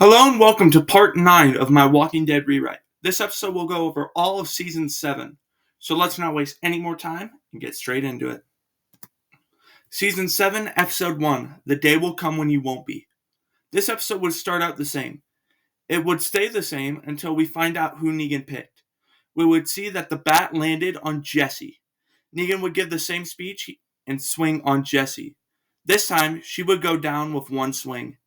Hello and welcome to part 9 of my Walking Dead Rewrite. This episode will go over all of Season 7, so let's not waste any more time and get straight into it. Season 7, Episode 1, The Day Will Come When You Won't Be. This episode would start out the same. It would stay the same until we find out who Negan picked. We would see that the bat landed on Jesse. Negan would give the same speech and swing on Jesse. This time, she would go down with one swing.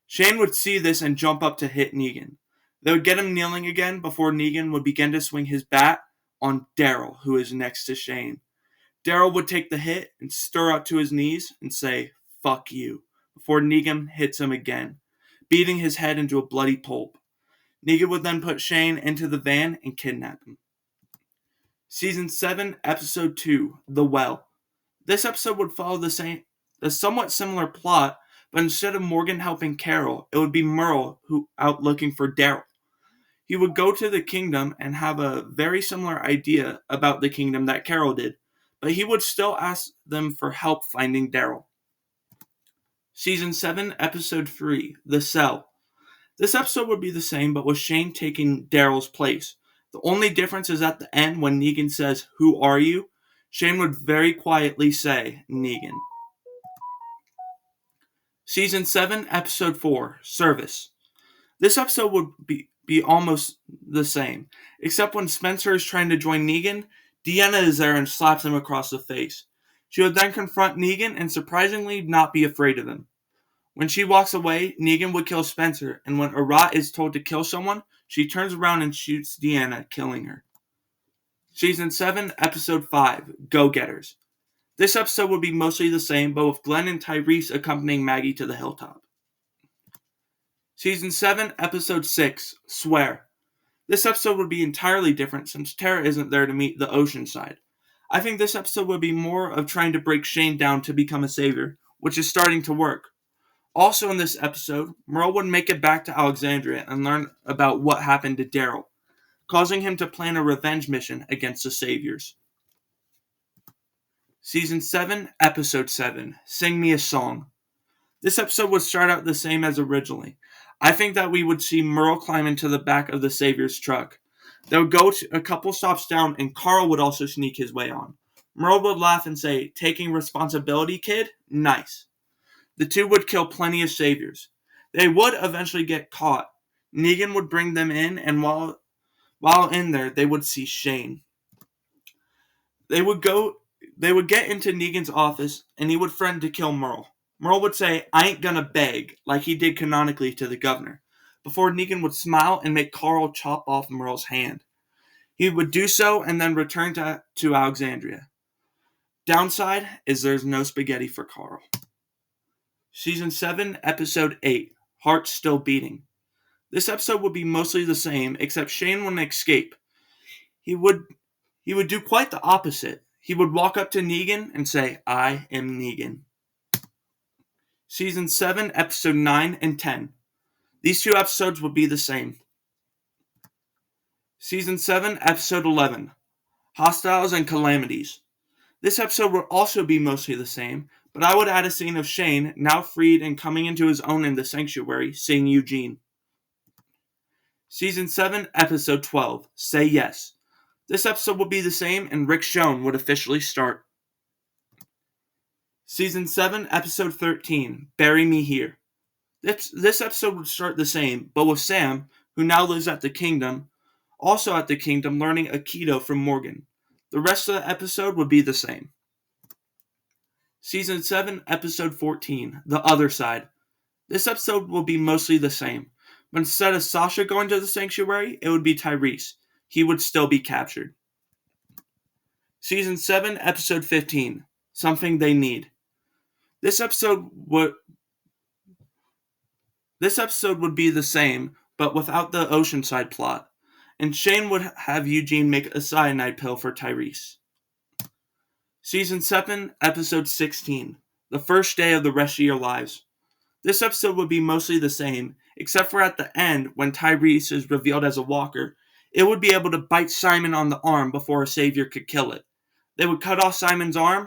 Shane would see this and jump up to hit Negan. They would get him kneeling again before Negan would begin to swing his bat on Daryl, who is next to Shane. Daryl would take the hit and stir up to his knees and say, "Fuck you," before Negan hits him again, beating his head into a bloody pulp. Negan would then put Shane into the van and kidnap him. Season 7, Episode 2, The Well. This episode would follow a somewhat similar plot, but instead of Morgan helping Carol, it would be Merle who out looking for Daryl. He would go to the kingdom and have a very similar idea about the kingdom that Carol did, but he would still ask them for help finding Daryl. Season 7, Episode 3, The Cell. This episode would be the same, but with Shane taking Daryl's place. The only difference is at the end when Negan says, "Who are you?" Shane would very quietly say, "Negan." Season 7, Episode 4, Service. This episode would be almost the same, except when Spencer is trying to join Negan, Deanna is there and slaps him across the face. She would then confront Negan and surprisingly not be afraid of him. When she walks away, Negan would kill Spencer, and when Arat is told to kill someone, she turns around and shoots Deanna, killing her. Season 7, Episode 5, Go-Getters. This episode would be mostly the same, but with Glenn and Tyrese accompanying Maggie to the hilltop. Season 7, Episode 6, Swear. This episode would be entirely different since Tara isn't there to meet the Oceanside. I think this episode would be more of trying to break Shane down to become a savior, which is starting to work. Also in this episode, Merle would make it back to Alexandria and learn about what happened to Daryl, causing him to plan a revenge mission against the Saviors. Season 7, Episode 7, Sing Me a Song. This episode would start out the same as originally. I think that we would see Merle climb into the back of the Savior's truck. They would go a couple stops down and Carl would also sneak his way on. Merle would laugh and say, "Taking responsibility, kid? Nice." The two would kill plenty of Saviors. They would eventually get caught. Negan would bring them in, and while in there, they would see Shane. They would get into Negan's office, and he would threaten to kill Merle. Merle would say, "I ain't gonna beg," like he did canonically to the governor, before Negan would smile and make Carl chop off Merle's hand. He would do so and then return to Alexandria. Downside is there's no spaghetti for Carl. Season 7, Episode 8, Heart Still Beating. This episode would be mostly the same, except Shane wouldn't escape. He would do quite the opposite. He would walk up to Negan and say, "I am Negan." Season 7, Episode 9 and 10. These two episodes would be the same. Season 7, Episode 11, Hostiles and Calamities. This episode would also be mostly the same, but I would add a scene of Shane, now freed and coming into his own in the sanctuary, seeing Eugene. Season 7, Episode 12, Say Yes. This episode would be the same and Rick Schoen would officially start. Season 7, Episode 13, Bury Me Here. This episode would start the same, but with Sam, who now lives at the Kingdom, also at the Kingdom learning Aikido from Morgan. The rest of the episode would be the same. Season 7, Episode 14, The Other Side. This episode will be mostly the same, but instead of Sasha going to the sanctuary, it would be Tyrese. He would still be captured. Season 7, Episode 15, Something They Need. This episode would be the same, but without the Oceanside plot, and Shane would have Eugene make a cyanide pill for Tyrese. Season 7, Episode 16, The First Day of the Rest of Your Lives. This episode would be mostly the same, except for at the end, when Tyrese is revealed as a walker, it would be able to bite Simon on the arm before a savior could kill it. They would cut off Simon's arm,